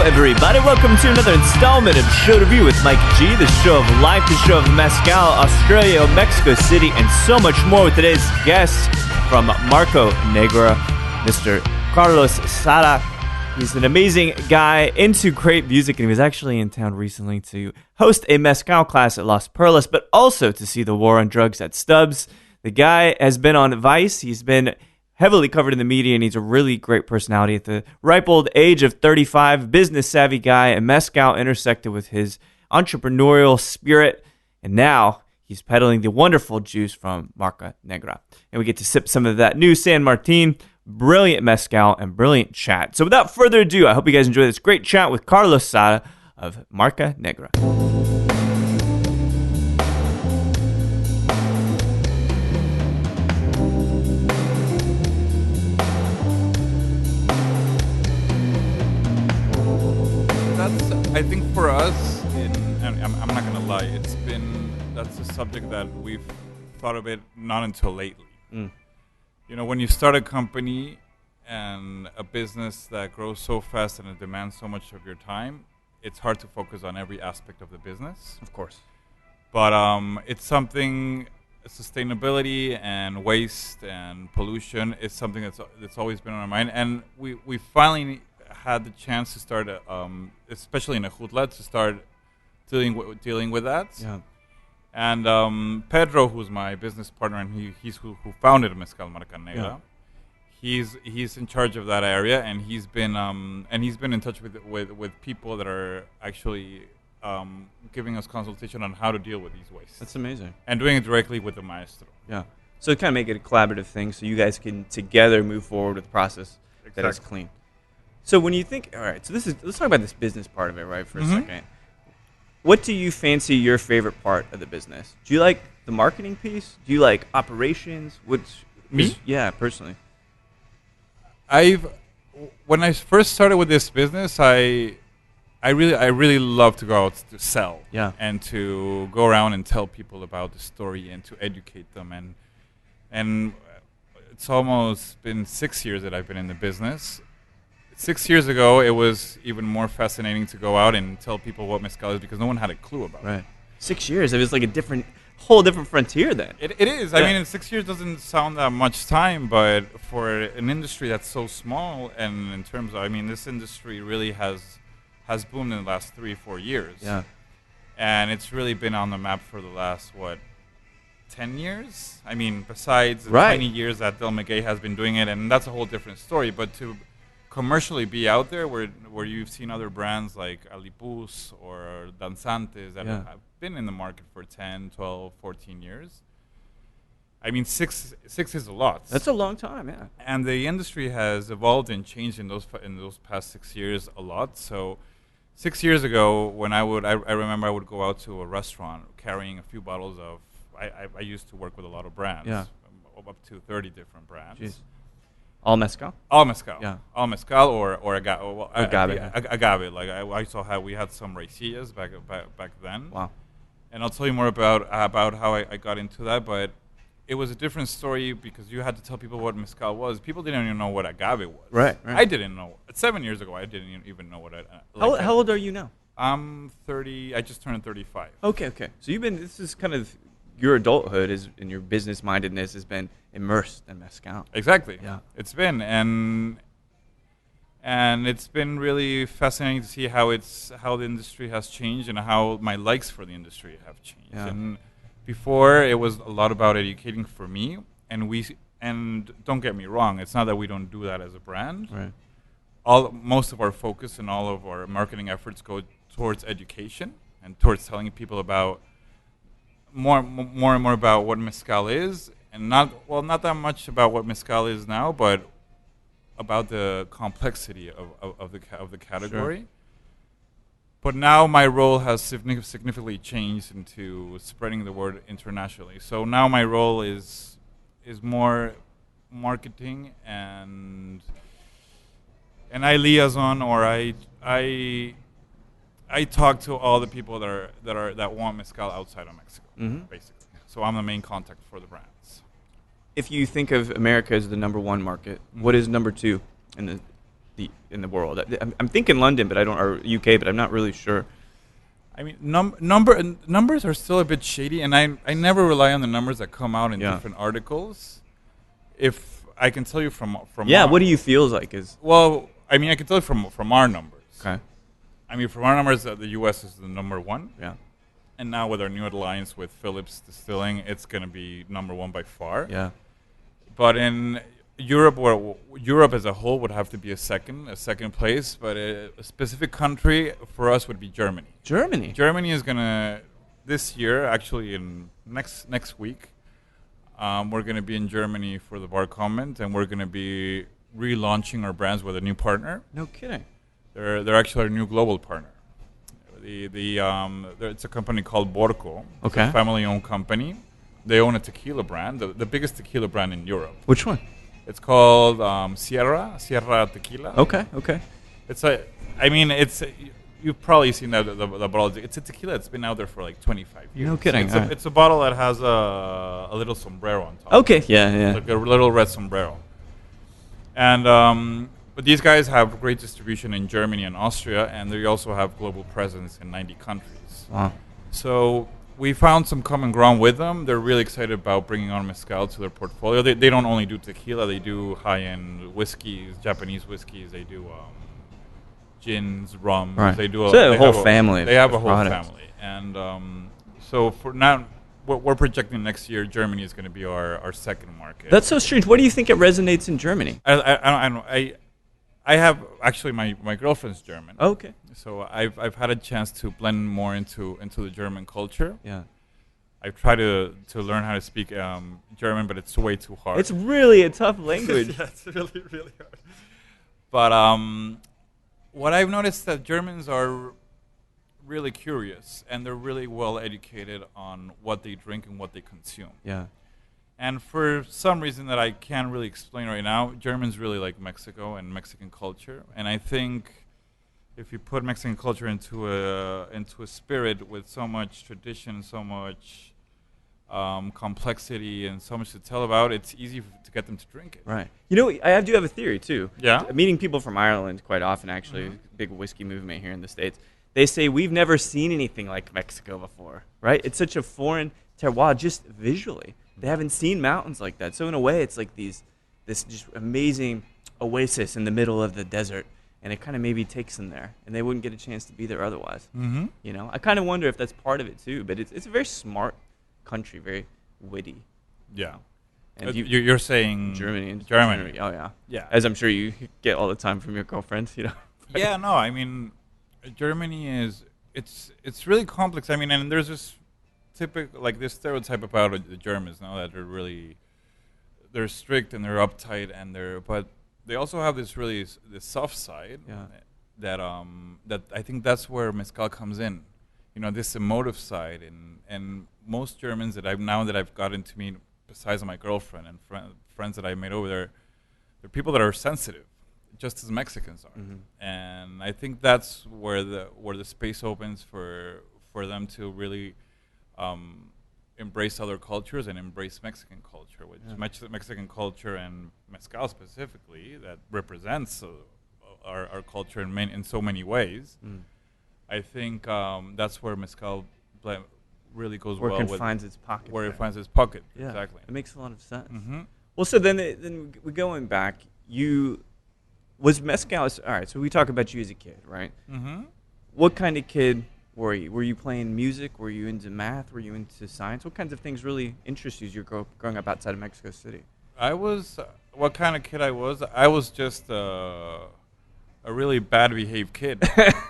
Everybody, welcome to another installment of Show Review with Mike G, the show of life, the show of Mezcal, Australia, Mexico City, and so much more with today's guest from Marca Negra, Mr. Carlos Sada. He's an amazing guy into great music, and he was actually in town recently to host a Mezcal class at Las Perlas, but also to see the war on drugs at Stubbs. The guy has been on Vice. He's been heavily covered in the media, and he's a really great personality at the ripe old age of 35, business-savvy guy, and Mezcal intersected with his entrepreneurial spirit, and now he's peddling the wonderful juice from Marca Negra. And we get to sip some of that new San Martin, brilliant Mezcal, and brilliant chat. So without further ado, I hope you guys enjoy this great chat with Carlos Sada of Marca Negra. I think for us, and I'm not going to lie, that's a subject that we've thought of it not until lately. You know, when you start a company and a business that grows so fast and it demands so much of your time, it's hard to focus on every aspect of the business. Of course. But it's something, sustainability and waste and pollution is something that's always been on our mind. And we finally had the chance to start, especially in Ajutla, to start dealing with that. Yeah. And Pedro, who's my business partner, and he's who founded Mezcal Marca Negra. Yeah. He's in charge of that area, and he's been in touch with people that are actually giving us consultation on how to deal with these wastes. That's amazing. And doing it directly with the maestro. Yeah. So kind of make it a collaborative thing, so you guys can together move forward with the process that is clean. So when you think, all right, so let's talk about this business part of it, right, for a second. What do you fancy your favorite part of the business? Do you like the marketing piece? Do you like operations? Me? Yeah, personally. When I first started with this business, I really love to go out to sell. Yeah. And to go around and tell people about the story and to educate them. And it's almost been 6 years that I've been in the business. 6 years ago, it was even more fascinating to go out and tell people what mezcal is because no one had a clue about it. Right. 6 years. It was like whole different frontier then. It is. Yeah. I mean, 6 years doesn't sound that much time, but for an industry that's so small, and in terms of, I mean, this industry really has boomed in the last 3-4 years. Yeah. And it's really been on the map for the last, 10 years? I mean, besides the 20 years that Del Maguey has been doing it, and that's a whole different story, but to commercially be out there where you've seen other brands like Alipus or Danzantes that have been in the market for 10, 12, 14 years. I mean, six is a lot. That's a long time, yeah. And the industry has evolved and changed in those past 6 years a lot. So 6 years ago, when I remember I would go out to a restaurant carrying a few bottles of, I used to work with a lot of brands, up to 30 different brands. Jeez. All mezcal? All mezcal. Yeah. All mezcal or agave. Agave. Agave. Like we had some raicillas back then. Wow. And I'll tell you more about how I got into that. But it was a different story because you had to tell people what mezcal was. People didn't even know what agave was. Right. I didn't know. 7 years ago, I didn't even know what. How old are you now? I'm 30. I just turned 35. Okay. So this is kind of your adulthood and your business mindedness has been immersed in mezcal. Exactly. Yeah. It's been and it's been really fascinating to see how the industry has changed and how my likes for the industry have changed. Yeah. And before it was a lot about educating for me, and don't get me wrong, it's not that we don't do that as a brand. Right. Most of our focus and all of our marketing efforts go towards education and towards telling people about more and more about what mezcal is, and not that much about what mezcal is now, but about the complexity of the category. Sure. But now my role has significantly changed into spreading the word internationally. So now my role is more marketing, and I liaison, or I talk to all the people that want mezcal outside of Mexico, basically. So I'm the main contact for the brands. If you think of America as the number one market, what is number two in the world? I'm thinking London, but or UK, but I'm not really sure. I mean, numbers are still a bit shady, and I never rely on the numbers that come out in different articles. If I can tell you from what do you feel like is? Well, I mean, I can tell you from our numbers. Okay. I mean, from our numbers, the U.S. is the number one. Yeah. And now with our new alliance with Phillips Distilling, it's going to be number one by far. Yeah. But in Europe, Europe as a whole would have to be a second place. But a specific country for us would be Germany. Germany is going to, this year, actually in next week, we're going to be in Germany for the Bar Comment, and we're going to be relaunching our brands with a new partner. No kidding. They're actually our new global partner. It's a company called Borco. It's a family-owned company. They own a tequila brand, the biggest tequila brand in Europe. Which one? It's called Sierra Tequila. Okay. You've probably seen the bottle. It's a tequila that's been out there for like 25 years. No kidding. It's a bottle that has a little sombrero on top. Okay, yeah. Like a little red sombrero. And but these guys have great distribution in Germany and Austria, and they also have global presence in 90 countries. Wow. So we found some common ground with them. They're really excited about bringing on mezcal to their portfolio. They don't only do tequila; they do high-end whiskeys, Japanese whiskeys. They do gins, rums. Right. They do a whole family. They have a whole family, and so for now, what we're projecting next year, Germany is going to be our second market. That's so strange. What do you think it resonates in Germany? I have actually my girlfriend's German. Okay. So I've had a chance to blend more into the German culture. Yeah. I've tried to learn how to speak German, but it's way too hard. It's really a tough language. Yeah, it's really, really hard. But what I've noticed that Germans are really curious, and they're really well educated on what they drink and what they consume. Yeah. And for some reason that I can't really explain right now, Germans really like Mexico and Mexican culture. And I think if you put Mexican culture into a spirit with so much tradition, so much complexity, and so much to tell about, it's easy to get them to drink it. Right. You know, I do have a theory, too. Yeah? Meeting people from Ireland quite often, actually, big whiskey movement here in the States. They say, we've never seen anything like Mexico before, right? It's such a foreign terroir, just visually. They haven't seen mountains like that. So in a way, it's like this just amazing oasis in the middle of the desert, and it kind of maybe takes them there, and they wouldn't get a chance to be there otherwise. Mm-hmm. You know, I kind of wonder if that's part of it too. But it's a very smart country, very witty. Yeah. And you're saying Germany. Oh yeah. Yeah. As I'm sure you get all the time from your girlfriends, you know. Yeah. No. I mean, Germany is it's really complex. I mean, and there's this typical, like, this stereotype about the Germans now, that they're strict and they're uptight, and but they also have this soft side. Yeah. That I think that's where mezcal comes in. You know, this emotive side, and most Germans that I've gotten to meet, besides my girlfriend and friends that I made over there, they're people that are sensitive, just as Mexicans are. Mm-hmm. And I think that's where the space opens for them to really embrace other cultures and embrace Mexican culture, which Mexican culture and mezcal specifically, that represents our culture in so many ways. I think that's where mezcal really goes well. Where it finds its pocket. Where it finds its pocket. Yeah, exactly. It makes a lot of sense. Mm-hmm. Well, so then we're going back. Was mezcal? All right. So we talk about you as a kid, right? Mm-hmm. What kind of kid were you? Were you playing music? Were you into math? Were you into science? What kinds of things really interest you growing up outside of Mexico City? I was, what kind of kid I was? I was just a really bad behaved kid.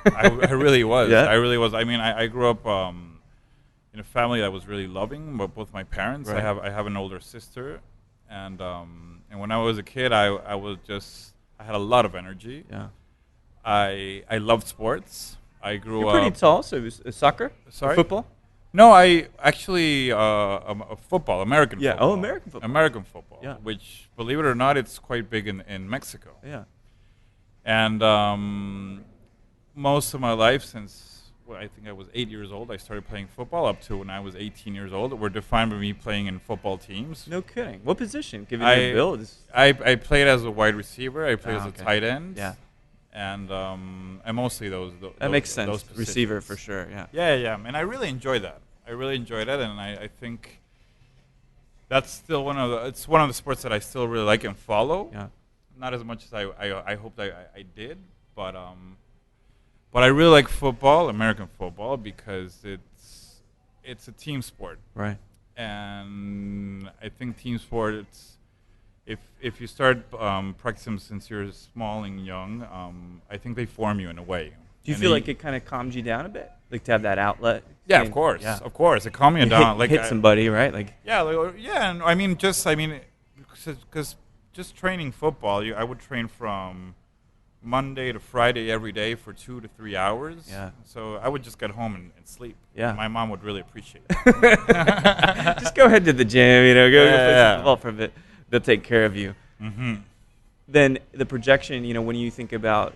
I really was. Yeah? I really was. I mean, I grew up in a family that was really loving, but both my parents. Right. I have an older sister, and when I was a kid, I had a lot of energy. Yeah. I loved sports. I grew You're up. pretty tall, so it was soccer? Sorry? Football? No, I actually football, American Yeah. football. Oh, American football. American football, Yeah. which, believe it or not, it's quite big in Mexico. Yeah. And most of my life, since I think I was 8 years old, I started playing football up to when I was 18 years old. Were defined by me playing in football teams. No kidding. What position, given your build? I played as a wide receiver. I played as a okay. tight end. Yeah. And mostly those. That makes sense. Those Receiver for sure. Yeah. Yeah. And I really enjoyed that. And I think that's still one of the sports that I still really like and follow. Yeah. Not as much as I hoped I did, but I really like football, American football, because it's a team sport. Right. And I think team sport, if you start practicing since you're small and young, I think they form you in a way. Do you feel like it kind of calms you down a bit, like to have that outlet? Yeah, of course, of course. It calmed me down. Hit somebody, right? Like and because just training football, I would train from Monday to Friday every day for 2 to 3 hours. Yeah. So I would just get home and sleep. Yeah. And my mom would really appreciate it. Just go ahead to the gym, go play some football for a bit. They'll take care of you. Mm-hmm. Then the projection, when you think about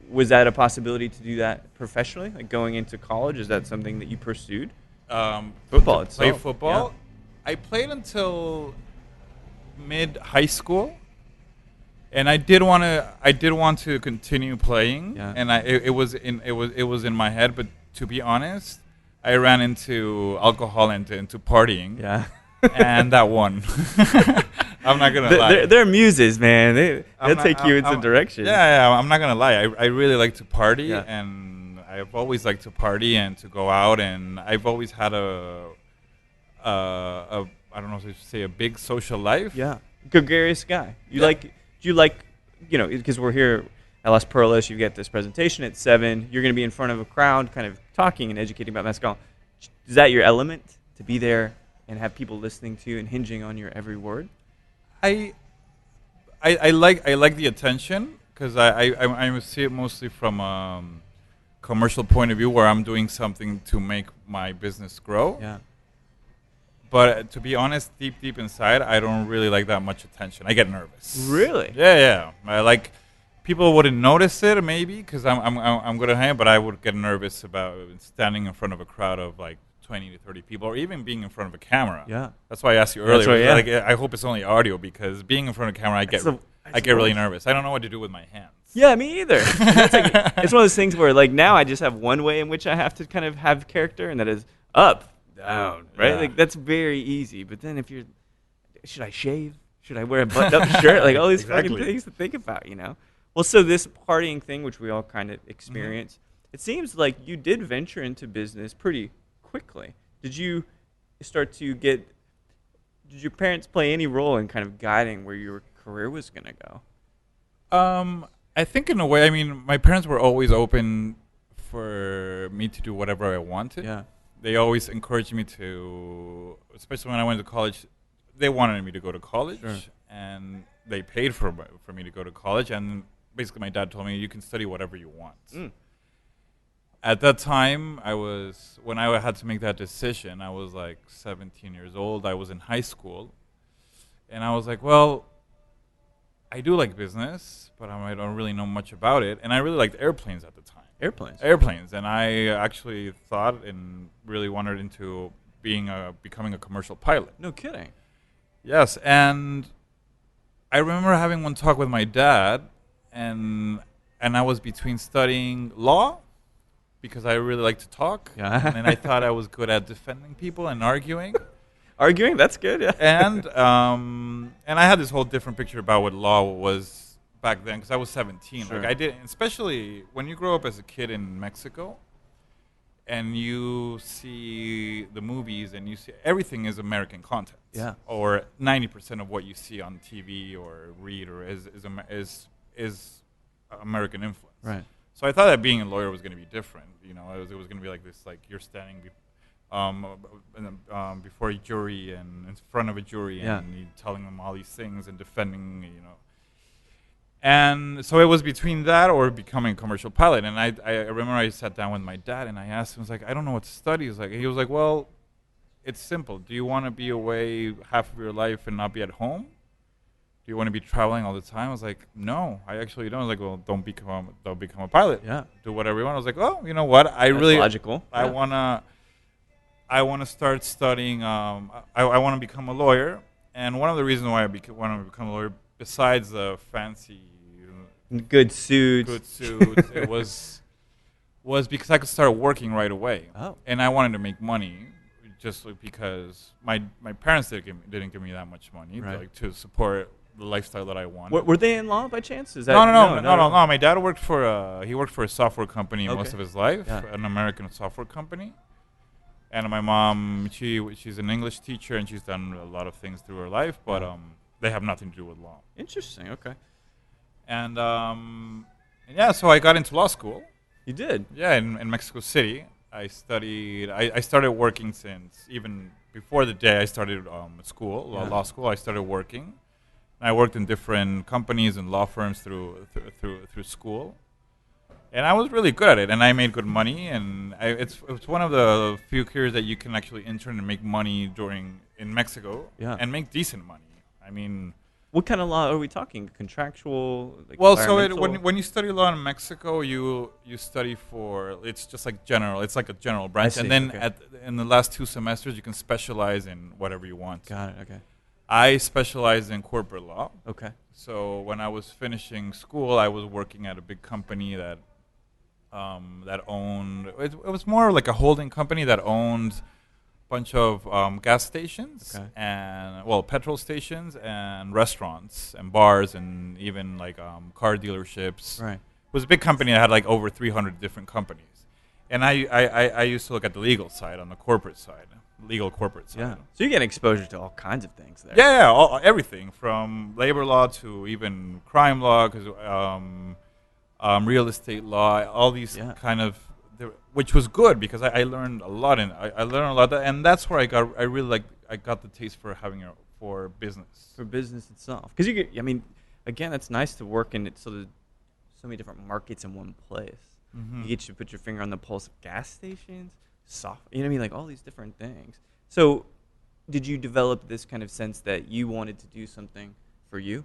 was that a possibility to do that professionally, like going into college? Is that something that you pursued? Football itself. Play football. Yeah. I played until mid high school. And I did want to continue playing, and it was in my head. But to be honest, I ran into alcohol and into partying, and that won. I'm not gonna lie. They're muses, man. They'll take you into direction. Yeah. I'm not gonna lie. I really like to party, and I've always liked to party and to go out, and I've always had a I don't know if I should say a big social life. Yeah, gregarious guy. Do you like, because we're here at Las Perlas, you get this presentation at 7. You're going to be in front of a crowd kind of talking and educating about Mezcal. Is that your element, to be there and have people listening to you and hinging on your every word? I like the attention, because I see it mostly from a commercial point of view, where I'm doing something to make my business grow. Yeah. But to be honest, deep inside, I don't really like that much attention. I get nervous. Really? Yeah. I like, people wouldn't notice it maybe because I'm good at hanging, but I would get nervous about standing in front of a crowd of like 20 to 30 people, or even being in front of a camera. Yeah. That's why I asked you earlier. Right, yeah. Like, I hope it's only audio, because being in front of a camera, I get really nervous. I don't know what to do with my hands. Yeah, me either. It's one of those things where like now I just have one way in which I have to kind of have character, and that is up, down, right? Yeah. Like that's very easy. But then if should I shave? Should I wear a button-up shirt? Like all these fucking things to think about, Well, so this partying thing, which we all kind of experience, it seems like you did venture into business pretty quickly. Did you start to did your parents play any role in kind of guiding where your career was going to go? I think in a way, my parents were always open for me to do whatever I wanted. Yeah. They always encouraged me to, especially when I went to college, they wanted me to go to college, and they paid for me to go to college. And basically my dad told me, you can study whatever you want. At that time, when I had to make that decision, I was like 17 years old. I was in high school. And I was like, well, I do like business, but I don't really know much about it. And I really liked airplanes at the time. Airplanes. And I actually thought and really wanted into becoming a commercial pilot. No kidding. Yes. And I remember having one talk with my dad, and I was between studying law, because I really like to talk. Yeah. And I thought I was good at defending people and arguing. Arguing? That's good, yeah. And I had this whole different picture about what law was back then, because I was 17. Sure. Like I did, especially when you grow up as a kid in Mexico, and you see the movies, and you see everything is American content. Yeah. Or 90% of what you see on TV or read or is American influence. Right. So I thought that being a lawyer was going to be different. It was going to be like this, like you're standing before a jury and in front of a jury, and you're telling them all these things and defending, And so it was between that or becoming a commercial pilot. And I remember I sat down with my dad and I asked him, I was like, I don't know what to study. He was like, well, it's simple. Do you want to be away half of your life and not be at home? Do you want to be traveling all the time? I was like, no, I actually don't. I was like, well, don't become a pilot. Yeah. Do whatever you want. I was like, oh, you know what? That's logical. I wanna start studying. I want to become a lawyer. And one of the reasons why I want to become a lawyer, besides the fancy good suits, it was because I could start working right away. Oh. And I wanted to make money, just because my parents didn't give me that much money to support the lifestyle that I wanted. Were they in law by chance? Is that no. My dad worked for a software company most of his life, an American software company. And my mom, she's an English teacher, and she's done a lot of things through her life, but they have nothing to do with law. Interesting. Okay. And so I got into law school. You did? Yeah, in Mexico City. I studied. I started working since even before the day I started law school. I started working. I worked in different companies and law firms through school, and I was really good at it. And I made good money. And it's one of the few careers that you can actually intern and make money in Mexico, and make decent money. I mean, what kind of law are we talking? Contractual? When you study law in Mexico, you study for, it's just like general. It's like a general branch, and then in the last 2 semesters you can specialize in whatever you want. Got it. Okay. I specialized in corporate law. Okay. So when I was finishing school, I was working at a big company that owned. It was more like a holding company that owned bunch of gas stations and petrol stations and restaurants and bars and even like car dealerships. Right. It was a big company that had like over 300 different companies, and I used to look at the legal side, on the corporate side, corporate side. Yeah. So you get exposure to all kinds of things there. Yeah, everything from labor law to even crime law, because real estate law, all these kind of. Which was good because I learned a lot, and I learned a lot, and that's where I got the taste for for business. For business itself, because again, it's nice to work in so many different markets in one place. Mm-hmm. You get to put your finger on the pulse of gas stations, like all these different things. So, did you develop this kind of sense that you wanted to do something for you?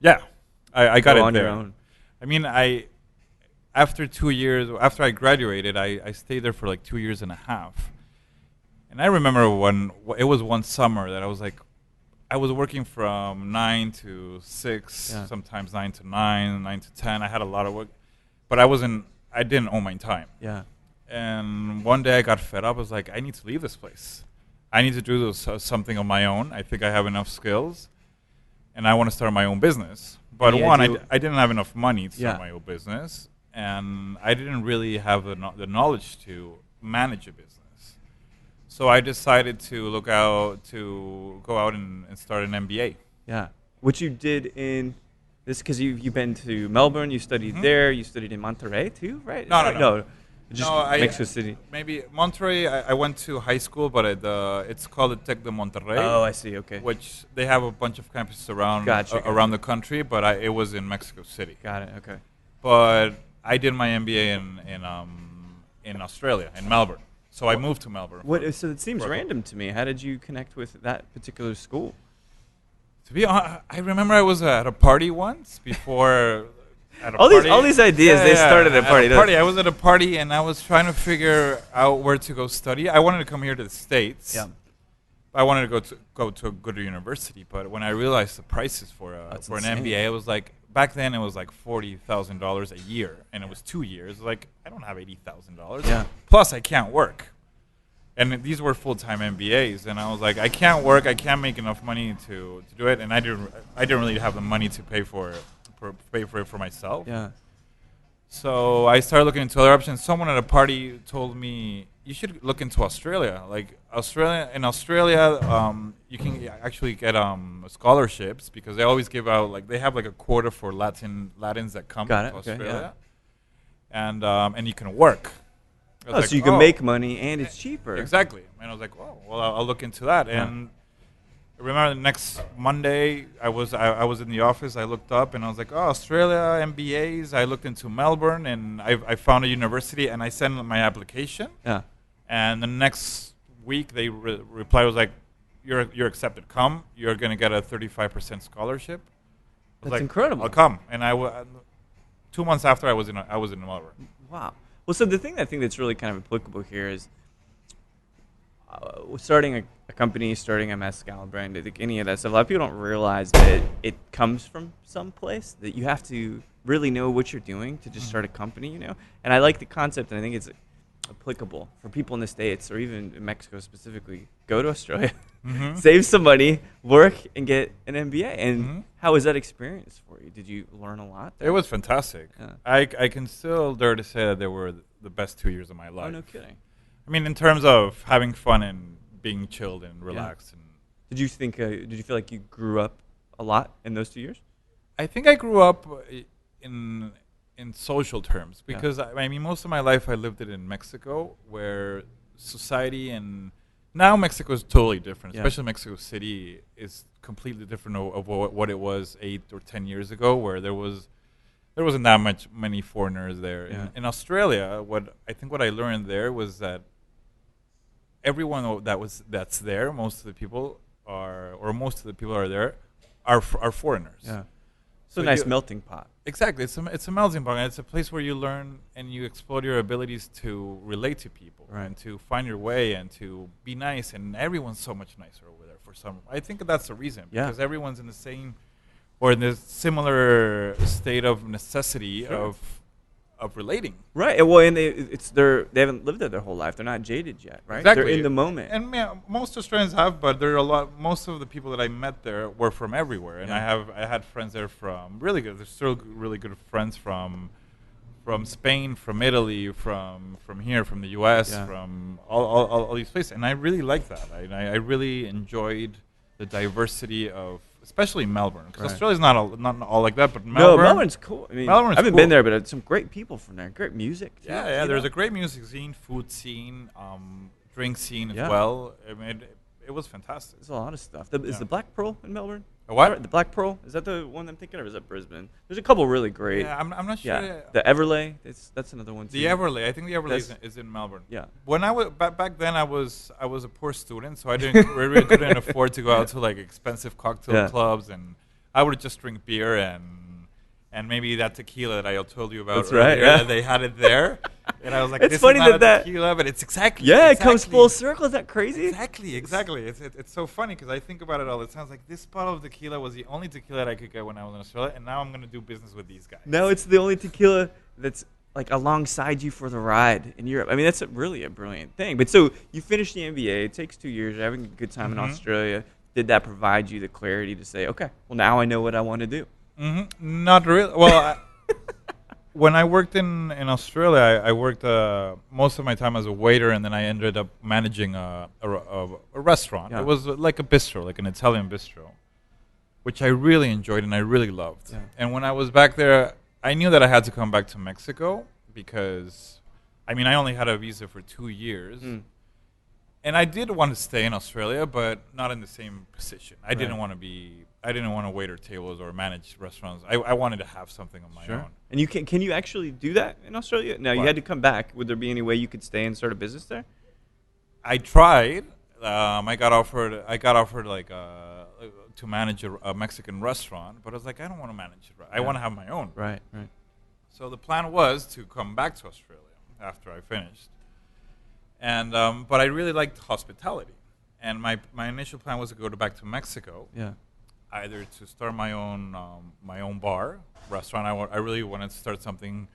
Yeah, I got it on there. Your own. I mean, after 2 years, after I graduated, I stayed there for like 2 years and a half. And I remember it was one summer that I was working from 9 to 6, sometimes 9 to 9, 9 to 10. I had a lot of work, but I didn't own my time. Yeah. And one day I got fed up. I was like, I need to leave this place. I need to do something on my own. I think I have enough skills, and I want to start my own business. But I didn't have enough money to start my own business. And I didn't really have the knowledge to manage a business. So I decided to go out and start an MBA. Yeah. Which you did in this, because you've been to Melbourne, you studied there, you studied in Monterrey too, right? No. Just Mexico City. Maybe Monterrey, I went to high school, but it's called the Tec de Monterrey. Oh, I see, okay. Which they have a bunch of campuses around the country, but it was in Mexico City. Got it, okay. But I did my MBA in Australia, in Melbourne. So I moved to Melbourne. So it seems random to me. How did you connect with that particular school? To be honest, I remember I was at a party once before. All these ideas, they started at a party. I was at a party and I was trying to figure out where to go study. I wanted to come here to the States. Yeah. I wanted to go to a good university, but when I realized the prices for an MBA, it was like. Back then, it was like $40,000 a year, and it was 2 years. Like, I don't have $80,000. Yeah. Plus, I can't work. And these were full-time MBAs, and I was like, I can't work. I can't make enough money to do it, and I didn't really have the money to pay for it for myself. Yeah. So I started looking into other options. Someone at a party told me, you should look into Australia. In Australia, you can actually get scholarships because they always give out, they have a quota for Latins that come to Australia. And you can work. So you can make money and it's cheaper. Exactly. And I was like, well, I'll look into that. Yeah. And remember the next Monday, I was in the office. I looked up and I was like, "Oh, Australia MBAs." I looked into Melbourne and I found a university and I sent my application. Yeah. And the next week, they replied was like, "You're accepted. Come. You're gonna get a 35% scholarship." That's incredible. I'll come. And 2 months after, I was in Melbourne. Wow. Well, so the thing I think that's really kind of applicable here is starting a company, starting a Mezcal brand, I think any of that stuff, a lot of people don't realize that it comes from some place, that you have to really know what you're doing to just start a company, you know? And I like the concept, and I think it's applicable for people in the States or even in Mexico specifically. Go to Australia, save some money, work, and get an MBA. And how was that experience for you? Did you learn a lot there? It was fantastic. Yeah. I can still dare to say that they were the best 2 years of my life. Oh, no kidding. I mean, in terms of having fun and being chilled and relaxed. And did you feel like you grew up a lot in those 2 years? I think I grew up in social terms because I mean, most of my life I lived it in Mexico, where society and now Mexico is totally different. Especially Mexico City is completely different of what it was 8 or 10 years ago, where there wasn't that many foreigners there. Yeah. In Australia, what I learned there was that everyone that's there, most of the people are there, are foreigners. Yeah. It's a nice melting pot. Exactly. It's a melting pot, and it's a place where you learn and you explore your abilities to relate to people and to find your way and to be nice. And everyone's so much nicer over there for some. I think that's the reason, because everyone's in the same or in this similar state of necessity of relating. Right. Well, and they haven't lived there their whole life. They're not jaded yet, right? Exactly. They're in the moment. And most Australians have, but most of the people that I met there were from everywhere. And I had friends there from really good. There's still really good friends from Spain, from Italy, from here, from the U.S., from all these places. And I really liked that. I really enjoyed the diversity of, especially Melbourne, because Australia's not all like that, but Melbourne's cool. I mean, I haven't been there, but it's some great people from there. Great music, too. Yeah. There's a great music scene, food scene, drink scene as well. I mean, it was fantastic. There's a lot of stuff. Is the Black Pearl in Melbourne? What? The Black Pearl? Is that the one I'm thinking of? Or is that Brisbane? There's a couple really great. Yeah, I'm not sure. Yeah. The Everleigh, that's another one too. The Everleigh, I think the Everleigh is in Melbourne. Yeah. When I was back then, I was a poor student, so I really couldn't afford to go out to like expensive cocktail clubs, and I would just drink beer and maybe that tequila that I told you about. That's right. Yeah. They had it there, and I was like, it's "This funny is not that a tequila, but it's exactly." Yeah, it comes full circle. Is that crazy? Exactly. It's so funny because I think about it all. It sounds like this bottle of tequila was the only tequila that I could get when I was in Australia, and now I'm going to do business with these guys. No, it's the only tequila that's like alongside you for the ride in Europe. I mean, that's really a brilliant thing. But so you finish the MBA. It takes 2 years. You're having a good time in Australia. Did that provide you the clarity to say, okay, well, now I know what I want to do? Not really. Well, when I worked in Australia, I worked most of my time as a waiter, and then I ended up managing a restaurant. Yeah. It was like a bistro, like an Italian bistro, which I really enjoyed and I really loved. Yeah. And when I was back there, I knew that I had to come back to Mexico because, I mean, I only had a visa for 2 years. And I did want to stay in Australia, but not in the same position. I didn't want to wait at tables or manage restaurants. I wanted to have something of my own. And you can you actually do that in Australia? Now, you had to come back. Would there be any way you could stay and start a business there? I tried. I got offered like to manage a Mexican restaurant, but I was like, I don't want to manage it. I want to have my own. Right. So the plan was to come back to Australia after I finished. And but I really liked hospitality, and my initial plan was to go back to Mexico. Yeah. Either to start my own restaurant. I really wanted to start something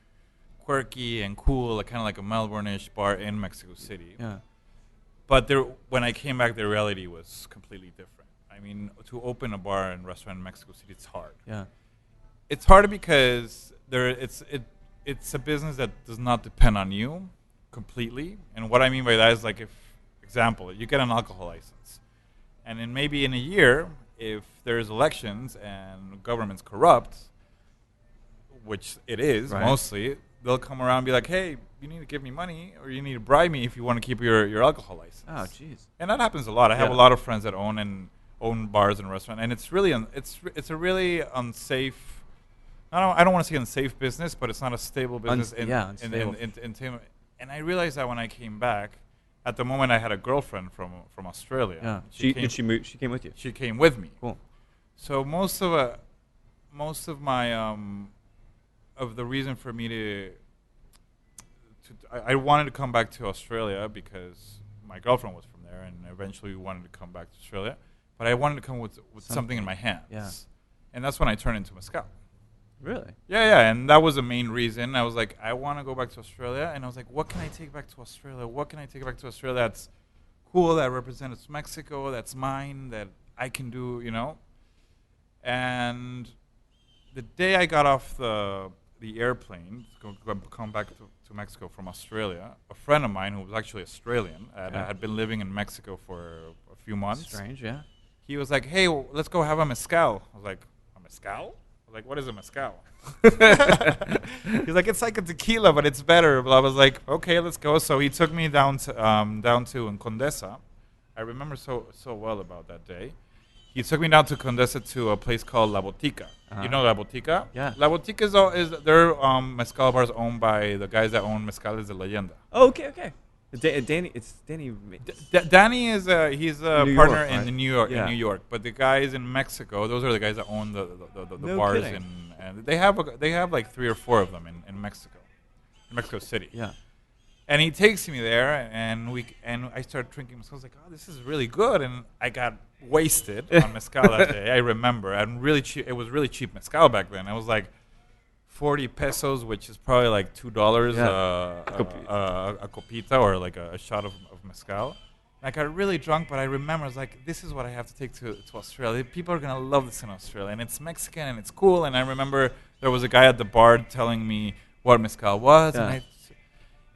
quirky and cool, kind of like a Melbourne-ish bar in Mexico City. Yeah. But when I came back, the reality was completely different. I mean, to open a bar and restaurant in Mexico City, it's hard. Yeah. It's hard because it's a business that does not depend on you completely. And what I mean by that is, like, example, you get an alcohol license, and then maybe in a year, if there's elections and government's corrupt, which it is mostly, they'll come around and be like, hey, you need to give me money or you need to bribe me if you want to keep your alcohol license. Oh, jeez. And that happens a lot. I have a lot of friends that own, and own bars and restaurants, and it's really it's a really unsafe. I don't want to say unsafe business, but it's not a stable business. Unstable. And I realized that when I came back, at the moment I had a girlfriend from Australia. Yeah. She came with you. She came with me. Cool. So most of my of the reason for me to I wanted to come back to Australia because my girlfriend was from there, and eventually we wanted to come back to Australia. But I wanted to come with something in my hands. Yeah. And that's when I turned into mezcal. Really? Yeah, and that was the main reason. I was like, I want to go back to Australia, and I was like, what can I take back to Australia? What can I take back to Australia that's cool, that represents Mexico, that's mine, that I can do, And the day I got off the airplane to come back to Mexico from Australia, a friend of mine who was actually Australian and had been living in Mexico for a few months. Strange, yeah. He was like, hey, let's go have a mezcal. I was like, a mezcal? I was like, what is a mezcal? He's like, it's like a tequila, but it's better. I was like, okay, let's go. So he took me down to Condesa. I remember so well about that day. He took me down to Condesa to a place called La Botica. You know La Botica? Yeah. La Botica is their mezcal bars owned by the guys that own Mezcales de Leyenda. Oh, okay. Danny. Danny is he's a New partner York, right? in New York. Yeah. In New York, but the guys in Mexico, those are the guys that own the No bars, kidding. and they have like 3 or 4 of them in Mexico City. Yeah. And he takes me there, and I started drinking mezcal. I was like, oh, this is really good, and I got wasted on mezcal that day. I remember, and really cheap. It was really cheap mezcal back then. It was like 40 pesos, which is probably like $2 a copita, or like a shot of mezcal. And I got really drunk, but I remember I was like, this is what I have to take to Australia. People are gonna love this in Australia, and it's Mexican and it's cool. And I remember there was a guy at the bar telling me what mezcal was, and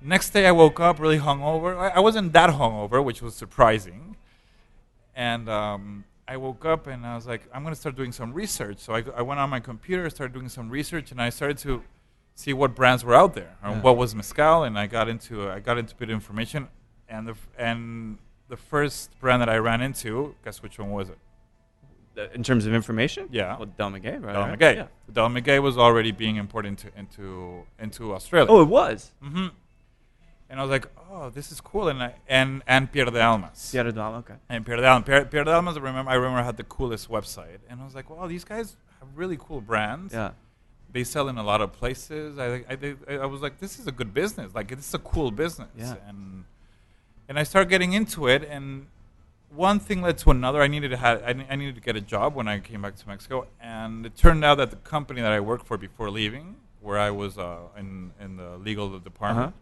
next day I woke up really hungover. I wasn't that hungover, which was surprising. And I woke up and I was like, I'm going to start doing some research. So I went on my computer, started doing some research, and I started to see what brands were out there and what was mezcal. And I got into a bit of information. And the first brand that I ran into, guess which one was it? In terms of information? Yeah. Well, Del Maguey, right? Del Maguey. Yeah. Del Maguey was already being imported into Australia. Oh, it was? Mm-hmm. And I was like, oh, this is cool. And Pierre de Almas. Pierre de Almas, okay. And Pierre de Almas. Pierre de Almas, I remember had the coolest website. And I was like, wow, these guys have really cool brands. Yeah. They sell in a lot of places. I was like, this is a good business. Like, this is a cool business. Yeah. And I started getting into it. And one thing led to another. I needed to get a job when I came back to Mexico. And it turned out that the company that I worked for before leaving, where I was in the legal department,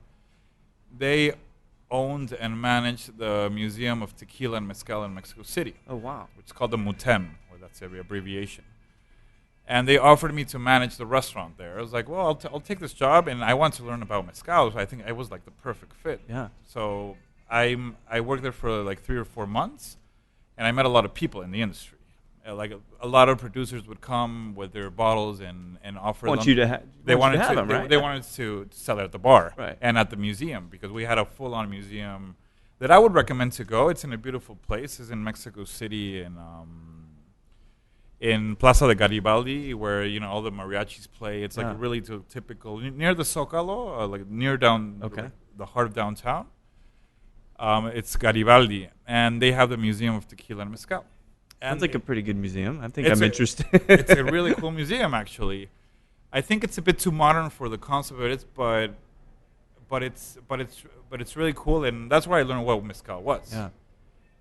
they owned and managed the Museum of Tequila and Mezcal in Mexico City. Oh, wow. Which is called the MUTEM, or that's the abbreviation. And they offered me to manage the restaurant there. I was like, well, I'll take this job, and I want to learn about mezcal, so I think I was like the perfect fit. Yeah. So I worked there for like 3 or 4 months, and I met a lot of people in the industry. Like a lot of producers would come with their bottles and offer them. They wanted to sell it at the bar and at the museum, because we had a full-on museum that I would recommend to go. It's in a beautiful place. It's in Mexico City in Plaza de Garibaldi, where all the mariachis play. It's like really typical near the Zócalo, like near the heart of downtown. It's Garibaldi, and they have the Museum of Tequila and Mezcal. Sounds like a pretty good museum. I think I'm interested. It's a really cool museum, actually. I think it's a bit too modern for the concept of it, but it's really cool, and that's where I learned what mezcal was. Yeah.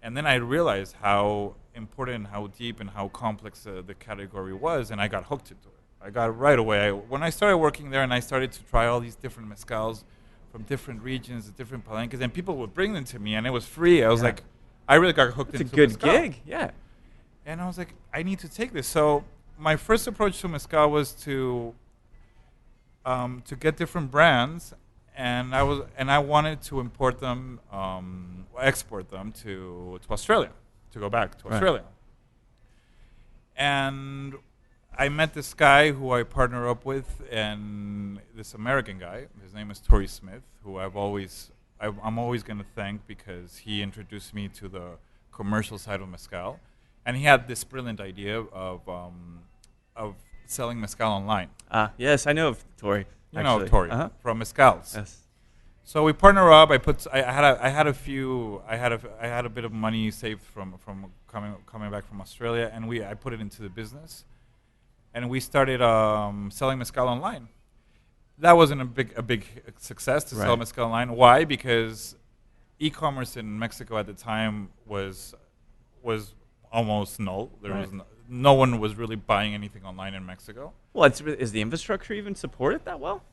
And then I realized how important, how deep, and how complex the category was, and I got hooked into it. I got right away. When I started working there, and I started to try all these different mezcals from different regions, different palenques, and people would bring them to me, and it was free. I was like, I really got hooked into mezcal. It's a good gig, yeah. And I was like, I need to take this. So my first approach to mezcal was to get different brands, and I wanted to import them, export them to Australia, to go back to Australia. And I met this guy who I partner up with, and this American guy. His name is Torrey Smith, who I'm always going to thank, because he introduced me to the commercial side of mezcal. and he had this brilliant idea of selling mezcal online. Yes, I know of Tori. You know Tori from Mezcals. Yes. So we partner up. I had a bit of money saved from coming back from Australia, and I put it into the business, and we started selling mezcal online. That wasn't a big success to sell mezcal online. Why? Because e-commerce in Mexico at the time was almost null. There was no one was really buying anything online in Mexico. Well, is the infrastructure even supported that well?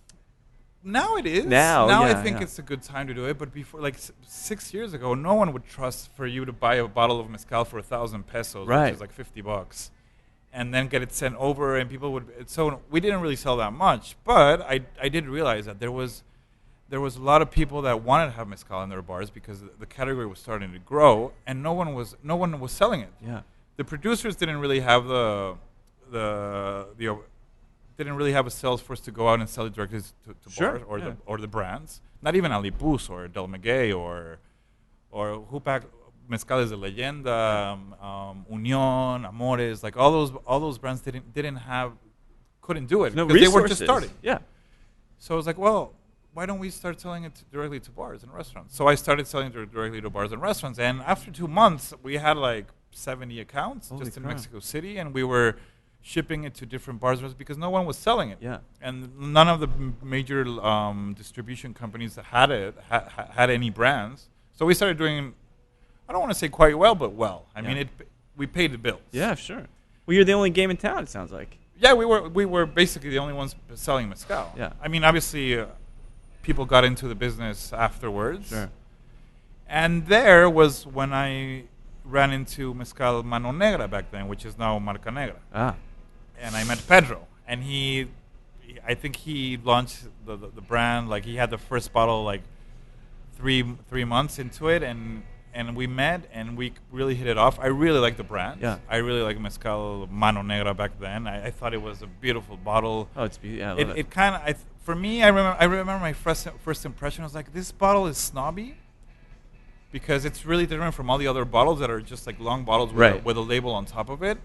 Now it is. Now I think it's a good time to do it. But before, like 6 years ago, no one would trust for you to buy a bottle of mezcal for 1,000 pesos, which is like $50, and then get it sent over, and people would. So we didn't really sell that much. But I did realize that there was a lot of people that wanted to have mezcal in their bars because the category was starting to grow, and no one was selling it. Yeah. The producers didn't really have didn't really have a sales force to go out and sell it directly to bars or the brands. Not even Alipus or Del Maguey or Hupac. Mezcal is a Leyenda, Union, Amores, like all those brands couldn't do it because they were just starting. Yeah. So I was like, well, why don't we start selling it directly to bars and restaurants? So I started selling it directly to bars and restaurants, and after 2 months, we had like 70 accounts in Mexico City, and we were shipping it to different bars because no one was selling it. Yeah. And none of the major distribution companies that had any brands. So we started doing, I don't want to say quite well, but well. I mean, we paid the bills. Yeah, sure. Well, you're the only game in town, it sounds like. Yeah, we were basically the only ones selling mezcal. Yeah. I mean, obviously, people got into the business afterwards. Sure. And there was when I ran into Mezcal Mano Negra back then, which is now Marca Negra. And I met Pedro, and I think he launched the brand, like he had the first bottle like three months into it, and we met, and we really hit it off. I really like the brand. Yeah. I really like Mezcal Mano Negra back then. I thought it was a beautiful bottle. Oh, it's beautiful. Yeah, I love it. It kind of, for me, I remember my first impression. I was like, this bottle is snobby, because it's really different from all the other bottles that are just like long bottles with a label on top of it.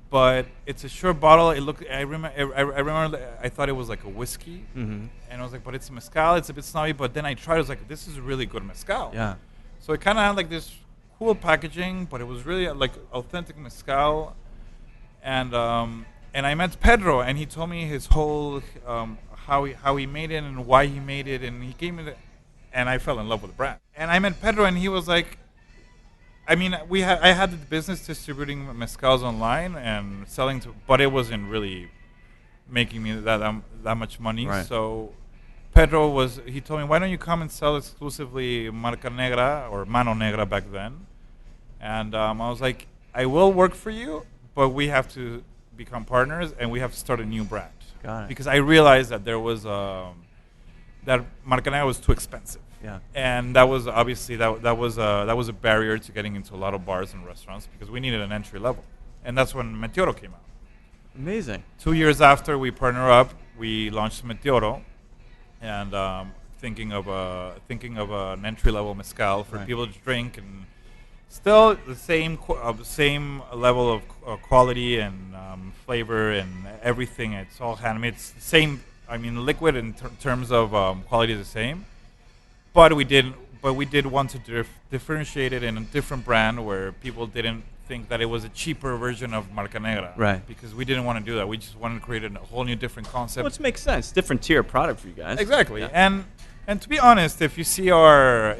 But it's a short bottle. It looked. I remember. I thought it was like a whiskey, and I was like, but it's mezcal. It's a bit snobby. But then I tried. I was like, this is really good mezcal. Yeah. So it kind of had like this cool packaging, but it was really like authentic mezcal. And I met Pedro, and he told me his whole how he made it and why he made it, and he gave me and I fell in love with the brand. And I met Pedro, and he was like, I mean, I had the business distributing mezcals online and selling but it wasn't really making me that much money. Right. So Pedro he told me, why don't you come and sell exclusively Marca Negra or Mano Negra back then? And I was like, I will work for you, but we have to become partners and we have to start a new brand. Got it. Because I realized that there was that Marca Negra was too expensive. Yeah. And that was obviously that was a barrier to getting into a lot of bars and restaurants because we needed an entry level, and that's when Meteoro came out. Amazing. 2 years after we partner up, we launched Meteoro, and thinking of an entry level mezcal for people to drink, and still the same level of quality and flavor and everything. It's all handmade. It's the same. I mean, liquid in terms of quality is the same. But we did want to differentiate it in a different brand where people didn't think that it was a cheaper version of Marca Negra. Right. Because we didn't want to do that. We just wanted to create a whole new different concept. Which makes sense. Different tier product for you guys. Exactly. Yeah. And to be honest, if you see our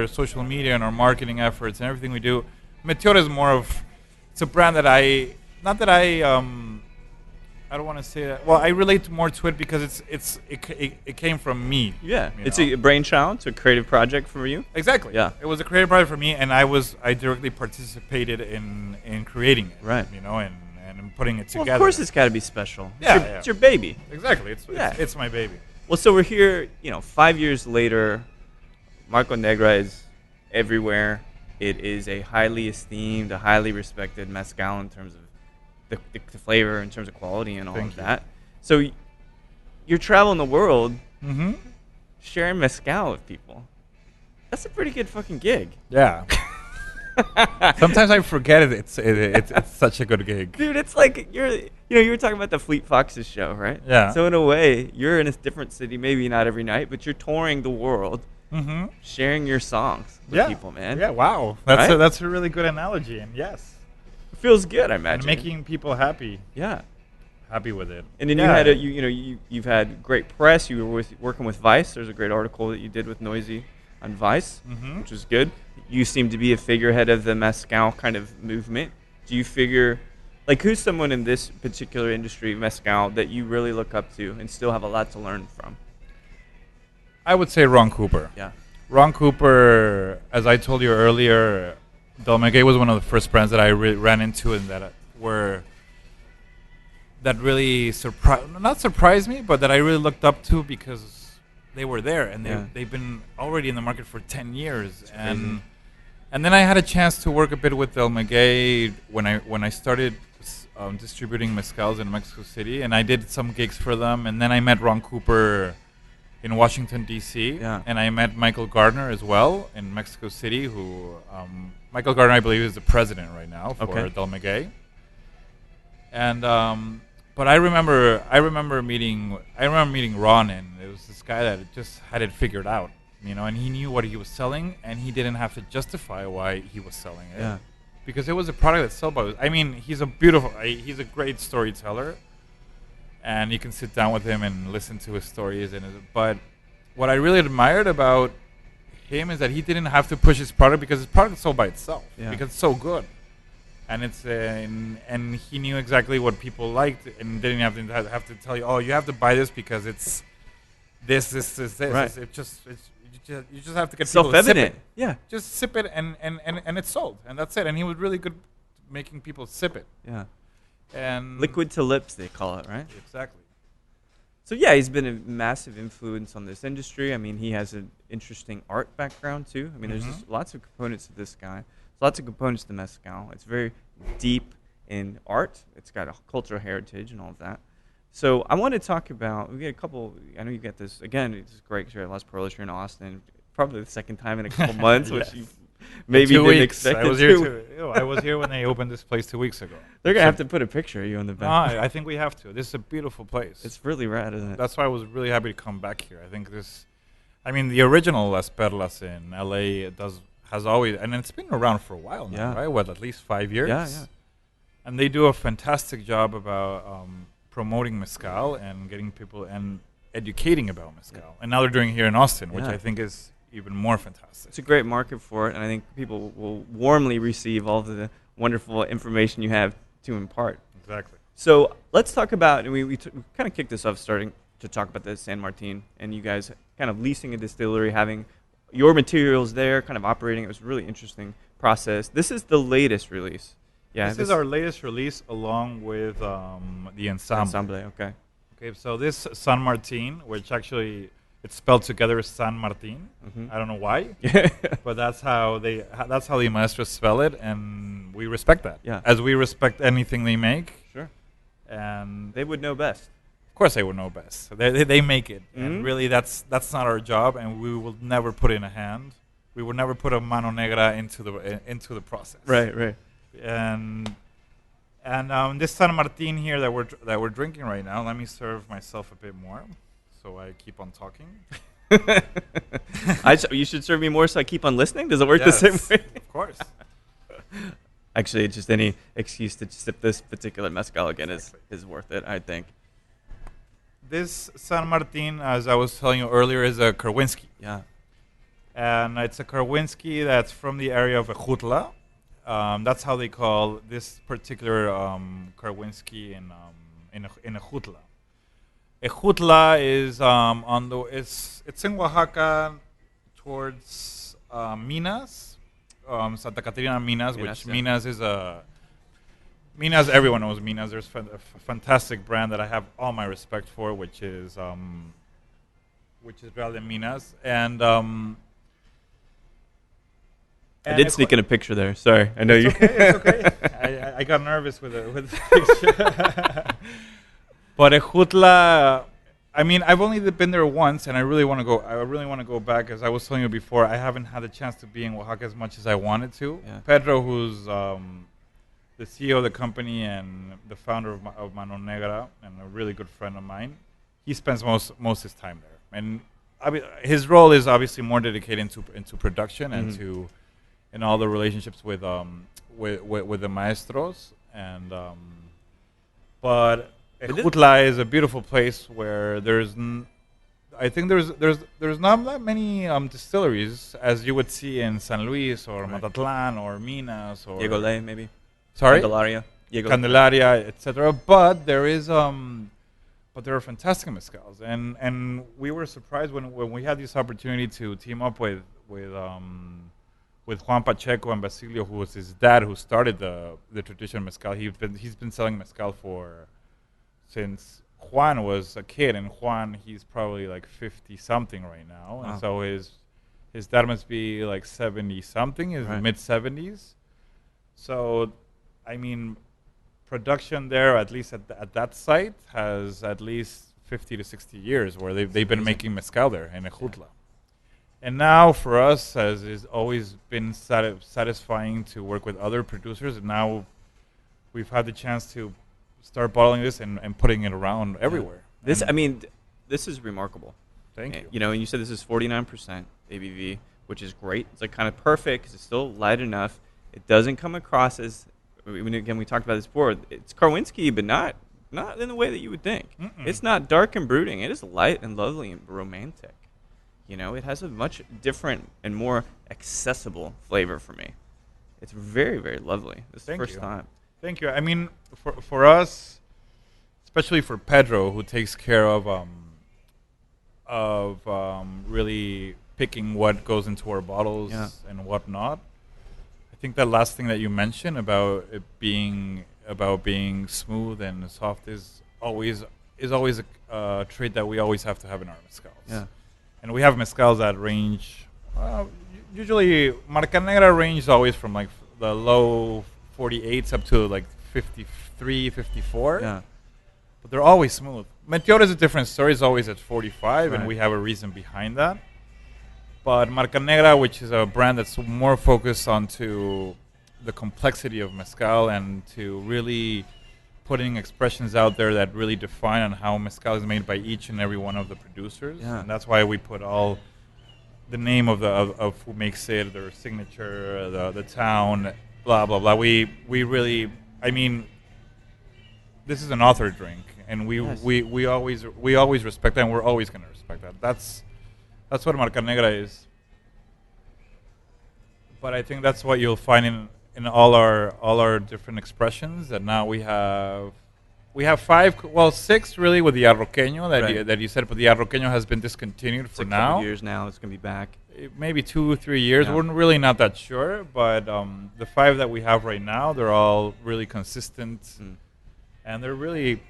social media and our marketing efforts and everything we do, Meteoro is more of, it's a brand that I don't want to say that. Well, I relate more to it because it came from me. Yeah, it's a brainchild. It's a creative project for you. Exactly. Yeah, it was a creative project for me, and I directly participated in creating it. Right. And putting it together. Well, of course, it's got to be special. Yeah, it's your baby. Exactly. It's my baby. Well, so we're here. 5 years later, Marca Negra is everywhere. It is a highly esteemed, a highly respected mezcal in terms of the flavor, in terms of quality and all of that. So you're traveling the world sharing mezcal with people. That's a pretty good fucking gig. Yeah. Sometimes I forget it. It's such a good gig. Dude, it's like you were talking about the Fleet Foxes show, right? Yeah. So in a way, you're in a different city, maybe not every night, but you're touring the world, sharing your songs with people, man. Yeah, wow. That's a really good analogy, and yes. It feels good, I imagine. And making people happy. Yeah. Happy with it. And then you've had great press. You were working with Vice. There's a great article that you did with Noisy on Vice, which was good. You seem to be a figurehead of the Mezcal kind of movement. Do you figure, like, who's someone in this particular industry, Mezcal, that you really look up to and still have a lot to learn from? I would say Ron Cooper. Yeah. Ron Cooper, as I told you earlier, Del Maguey was one of the first brands that I ran into and that really not surprised me, but that I really looked up to because they were there and they've been already in the market for 10 years. And then I had a chance to work a bit with Del Maguey when I started distributing mezcals in Mexico City, and I did some gigs for them. And then I met Ron Cooper in Washington, D.C., and I met Michael Gardner as well in Mexico City, who Michael Gardner, I believe, is the president right now for Del Maguey. And but I remember meeting Ron, and it was this guy that just had it figured out, and he knew what he was selling, and he didn't have to justify why he was selling it, because it was a product that sold. I mean, he's a great storyteller, and you can sit down with him and listen to his stories. But what I really admired about him is that he didn't have to push his product because his product sold by itself because it's so good. And and he knew exactly what people liked, and didn't have to tell you, oh, you have to buy this because it's this. Right. You just have to get people to sip it. Yeah. Just sip it, and it's sold, and that's it. And he was really good making people sip it. Yeah. And liquid to lips, they call it, right? Exactly. So yeah, he's been a massive influence on this industry. I mean, he has an interesting art background too. I mean, there's just lots of components to this guy. Lots of components to Mezcal. It's very deep in art. It's got a cultural heritage and all of that. So I want to talk about, we get a couple, I know you get this, again, it's great because you're at Las Perlas, you're in Austin, probably the second time in a couple months, which you maybe didn't expect. I was here too. I was here when they opened this place 2 weeks ago. They're going to have to put a picture of you on the back. No, I think we have to. This is a beautiful place. It's really rad, isn't it? That's why I was really happy to come back here. I think the original Las Perlas in LA has always, and it's been around for a while now, right? What, at least 5 years? Yeah. And they do a fantastic job about promoting mezcal and getting people and educating about mezcal. And now they're doing it here in Austin, which I think is even more fantastic. It's a great market for it, and I think people will warmly receive all of the wonderful information you have to impart. Exactly. So let's talk about, and we kind of kicked this off starting to talk about the San Martin, and you guys kind of leasing a distillery, having your materials there, kind of operating. It was a really interesting process. This is the latest release. Yeah, this is our latest release along with the Ensemble. Okay, so this San Martin, which actually it's spelled together as San Martin. I don't know why, but that's how the maestros spell it, and we respect that. Yeah, as we respect anything they make. Sure. And they would know best. Of course, they would know best. They make it, and really, that's not our job, and we will never put in a hand. We would never put a mano negra into the process. Right. And this San Martin here that we're drinking right now. Let me serve myself a bit more, so I keep on talking. You should serve me more, so I keep on listening. Does it work the same way? Of course. Actually, just any excuse to sip this particular mezcal again is worth it, I think. This San Martin, as I was telling you earlier, is a Karwinski. Yeah. And it's a Karwinski that's from the area of Ejutla. That's how they call this particular Karwinski in Ejutla. Ejutla is it's in Oaxaca towards Minas, Santa Catarina Minas, which Minas is Minas, everyone knows Minas. There's a fantastic brand that I have all my respect for, which is Real de Minas, and I did sneak in a picture there. Sorry, I know you. It's okay. I got nervous with the picture. But Ejutla I mean, I've only been there once, and I really want to go. I really want to go back. As I was telling you before, I haven't had the chance to be in Oaxaca as much as I wanted to. Yeah. Pedro, who's the CEO of the company and the founder of Marca Negra, and a really good friend of mine, he spends most of his time there. And his role is obviously more dedicated into production and to in all the relationships with the maestros and but Ejutla is a beautiful place where I think there's not that many distilleries as you would see in San Luis or Matatlan or Minas or Yegolay, maybe. Sorry, Candelaria, etc. But there are fantastic mezcals, and we were surprised when we had this opportunity to team up with Juan Pacheco and Basilio, who was his dad, who started the traditional mezcal. He's been selling mezcal since Juan was a kid, and Juan, he's probably like 50 something right now, and so his dad must be like 70 something, his mid 70s. So, I mean, production there, at least at that site, has at least 50 to 60 years where they've been making mezcal there in Ejutla. And now for us, as it's always been satisfying to work with other producers, and now we've had the chance to start bottling this and putting it around everywhere. This is remarkable. Thank you. You know, and you said this is 49% ABV, which is great. It's like kind of perfect because it's still light enough. It doesn't come across as, again, we talked about this before. It's Karwinski, but not in the way that you would think. It's not dark and brooding. It is light and lovely and romantic. You know, it has a much different and more accessible flavor for me. It's very, very lovely. This is the first time. Thank you. I mean, for us, especially for Pedro, who takes care of really picking what goes into our bottles and whatnot. I think that last thing that you mentioned about it being smooth and soft is always a trait that we always have to have in our mezcals. Yeah. And we have mezcals that range, usually Marca Negra range always from like the low 48s up to like 53, 54. Yeah. But they're always smooth. Meteor is a different story. It's always at 45, and we have a reason behind that. But Marca Negra, which is a brand that's more focused onto the complexity of mezcal and to really putting expressions out there that really define on how mezcal is made by each and every one of the producers. Yeah. And that's why we put all the name of who makes it, their signature, the town, blah blah blah. We really, I mean, this is an author drink, and we always respect that, and we're always going to respect that. That's what Marca Negra is. But I think that's what you'll find in all our different expressions. That now we have 6 really with the arroqueño that you said, but the arroqueño has been discontinued for now. 2 years now. It's going to be back. Maybe 2 or 3 years. Yeah. We're really not that sure, but the 5 that we have right now, they're all really consistent, and they're really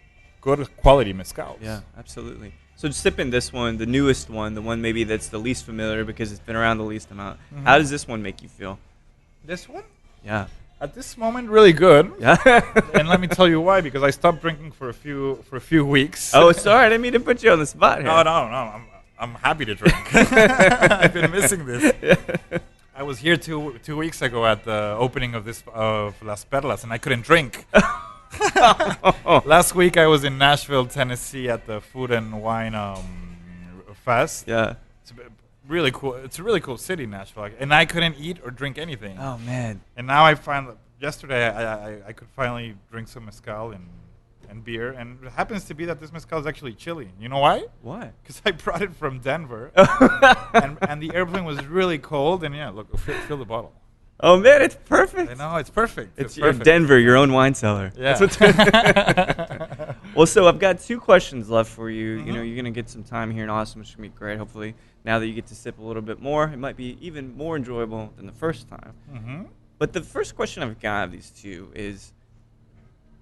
good quality mezcals. Yeah, absolutely. So sipping this one, the newest one, the one maybe that's the least familiar because it's been around the least amount. How does this one make you feel? This one? Yeah. At this moment, really good. Yeah. And let me tell you why. Because I stopped drinking for a few weeks. Oh, sorry, I didn't mean to put you on the spot here. No. I'm happy to drink. I've been missing this. Yeah. I was here 2 weeks ago at the opening of Las Perlas, and I couldn't drink. Last week I was in Nashville, Tennessee, at the Food and Wine Fest. Yeah. Really cool. It's a really cool city, Nashville, and I couldn't eat or drink anything. Oh man! And now yesterday I could finally drink some mezcal and beer, and it happens to be that this mezcal is actually chili. You know why? Why? Because I brought it from Denver, and the airplane was really cold. And yeah, look, fill the bottle. Oh man, it's perfect. I know, it's perfect. It's perfect. Denver, your own wine cellar. Yeah. Well, so I've got 2 questions left for you. You know, you're gonna get some time here in Austin, which is gonna be great. Hopefully, now that you get to sip a little bit more, it might be even more enjoyable than the first time. But the first question I've got of these 2 is,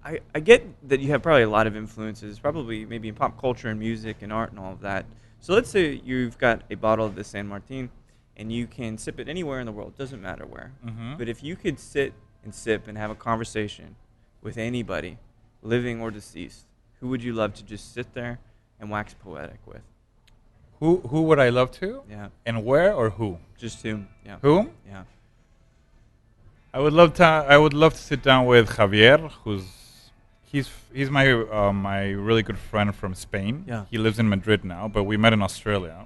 I get that you have probably a lot of influences, probably maybe in pop culture and music and art and all of that. So let's say you've got a bottle of the San Martin, and you can sip it anywhere in the world, doesn't matter where. But if you could sit and sip and have a conversation with anybody, living or deceased, who would you love to just sit there and wax poetic with? Who would I love to? Yeah. And where or who? Just who? Yeah. Who? Yeah. I would love to sit down with Javier, he's my really good friend from Spain. Yeah. He lives in Madrid now, but we met in Australia.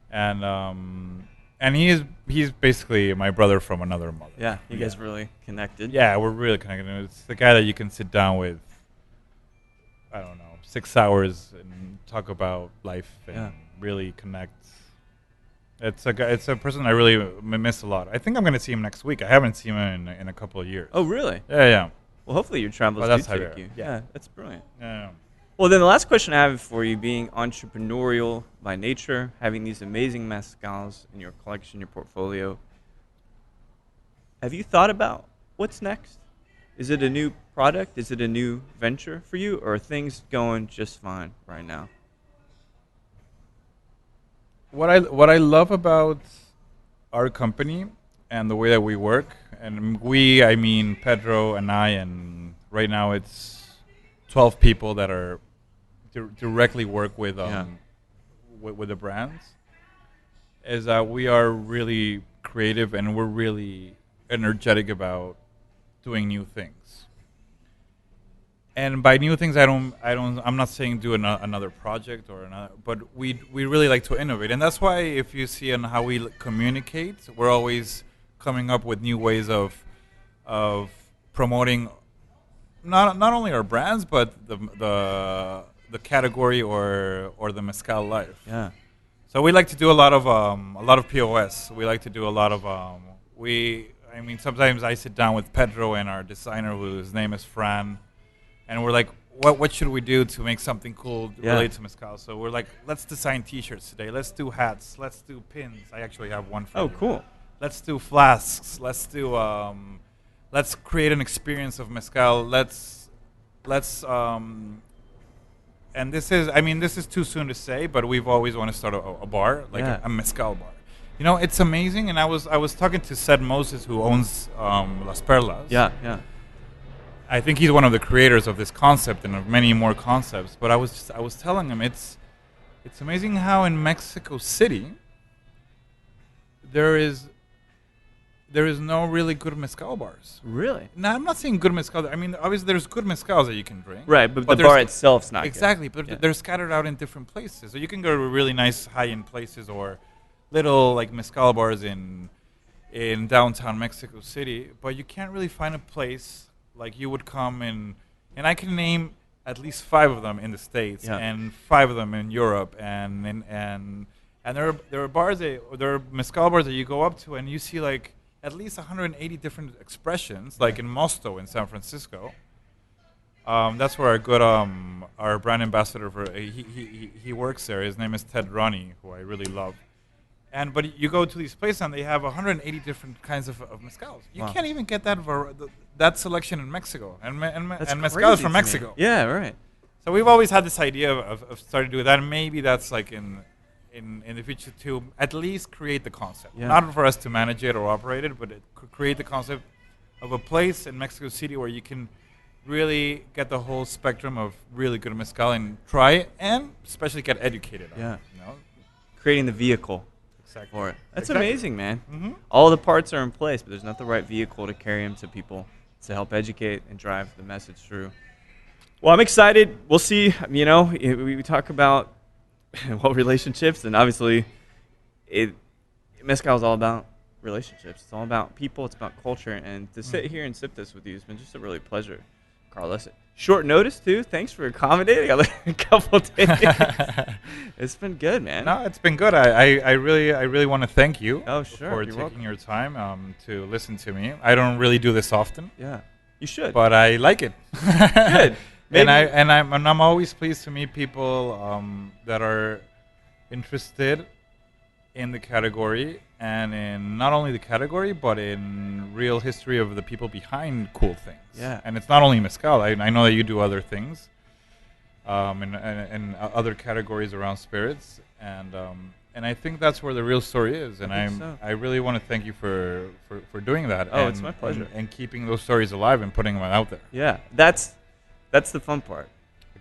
And he's basically my brother from another mother. Yeah, you guys really connected. Yeah, we're really connected. It's the guy that you can sit down with, I don't know, 6 hours and talk about life and really connect. It's a person I really miss a lot. I think I'm going to see him next week. I haven't seen him in a couple of years. Oh, really? Yeah. Well, hopefully your travels Well, do that's take you. Yeah, that's brilliant. Yeah. Well, then the last question I have for you, being entrepreneurial by nature, having these amazing mezcals in your collection, your portfolio, have you thought about what's next? Is it a new product? Is it a new venture for you? Or are things going just fine right now? What I love about our company and the way that we work, and we, I mean Pedro and I, and right now it's 12 people that are directly work with with the brands, is that we are really creative and we're really energetic about doing new things. And by new things, I'm not saying do another project or another, but we really like to innovate, and that's why if you see on how we communicate, we're always coming up with new ways of promoting not only our brands but the category or the mezcal life. Yeah. So we like to do a lot of POS. We like to do a lot of sometimes I sit down with Pedro and our designer, whose name is Fran, and we're like, what should we do to make something cool related to mezcal? So we're like, let's design T-shirts today. Let's do hats. Let's do pins. I actually have one for you. Cool. Let's do flasks. Let's do let's create an experience of mezcal. Let's and this is too soon to say, but we've always wanted to start a bar, like a mezcal bar. You know, it's amazing, and I was talking to Seth Moses, who owns Las Perlas. Yeah. I think he's one of the creators of this concept and of many more concepts. But I was telling him it's amazing how in Mexico City there is no really good mezcal bars. Really? Now, I'm not saying good mezcal. I mean, obviously there's good mezcals that you can drink. Right, but the bar itself's not exactly, good. but they're scattered out in different places. So you can go to really nice high-end places or little like mezcal bars in downtown Mexico City, but you can't really find a place like you would come in, and I can name at least 5 of them in the States and 5 of them in Europe, and there are bars there are mezcal bars that you go up to and you see like at least 180 different expressions, like in Mosto in San Francisco. That's where our brand ambassador he works there. His name is Ted Ronnie, who I really love. But you go to these places and they have 180 different kinds of mezcals. You can't even get that selection in Mexico, and mezcal is from Mexico. Yeah, right. So we've always had this idea of starting to do that, and maybe that's like in the future to at least create the concept. Yeah. Not for us to manage it or operate it, but create the concept of a place in Mexico City where you can really get the whole spectrum of really good mezcal and try it, and especially get educated on it. You know? Creating the vehicle. Exactly. For it. That's amazing, man. Mm-hmm. All the parts are in place, but there's not the right vehicle to carry them to people to help educate and drive the message through. Well, I'm excited. We'll see. You know, we talk about relationships, and obviously, mezcal is all about relationships. It's all about people. It's about culture, and to sit here and sip this with you has been just a really pleasure, Carlos. Short notice too. Thanks for accommodating a couple days. It's been good, man. No, it's been good. I really want to thank you. Oh, sure. For taking your time to listen to me. I don't really do this often. Yeah, you should. But I like it. Good. Maybe. I'm always pleased to meet people that are interested in the category, and in not only the category, but in real history of the people behind cool things. Yeah. And it's not only mezcal. I know that you do other things, and other categories around spirits, and I think that's where the real story is. And I really want to thank you for doing that. Oh, it's my pleasure. And keeping those stories alive and putting them out there. Yeah, that's the fun part.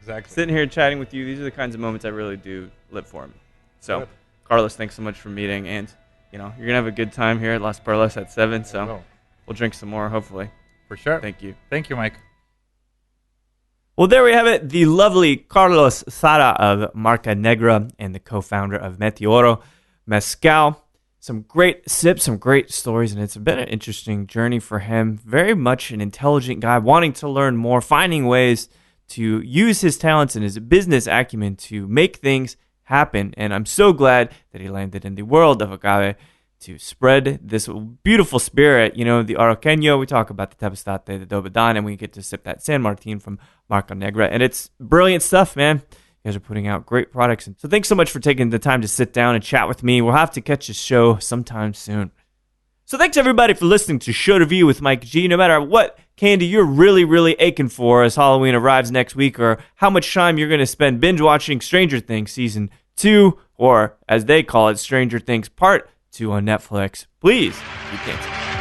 Exactly. Sitting here chatting with you, these are the kinds of moments I really do live for. So, Good. Carlos, thanks so much for meeting, and you're gonna have a good time here at Las Perlas at 7. So, we'll drink some more, hopefully. For sure. Thank you. Thank you, Mike. Well, there we have it. The lovely Carlos Sada of Marca Negra and the co-founder of Meteoro Mezcal. Some great sips, some great stories, and it's been an interesting journey for him. Very much an intelligent guy, wanting to learn more, finding ways to use his talents and his business acumen to make things happen. And I'm so glad that he landed in the world of agave to spread this beautiful spirit. The Oroqueño, we talk about the Tepestate, the Dobedan, and we get to sip that San Martin from Marca Negra. And it's brilliant stuff, man. You guys are putting out great products. And so thanks so much for taking the time to sit down and chat with me. We'll have to catch a show sometime soon. So thanks everybody for listening to Show Review with Mike G. No matter what candy you're really, really aching for as Halloween arrives next week, or how much time you're going to spend binge watching Stranger Things Season 2, or as they call it, Stranger Things Part 2 on Netflix, please keep dancing.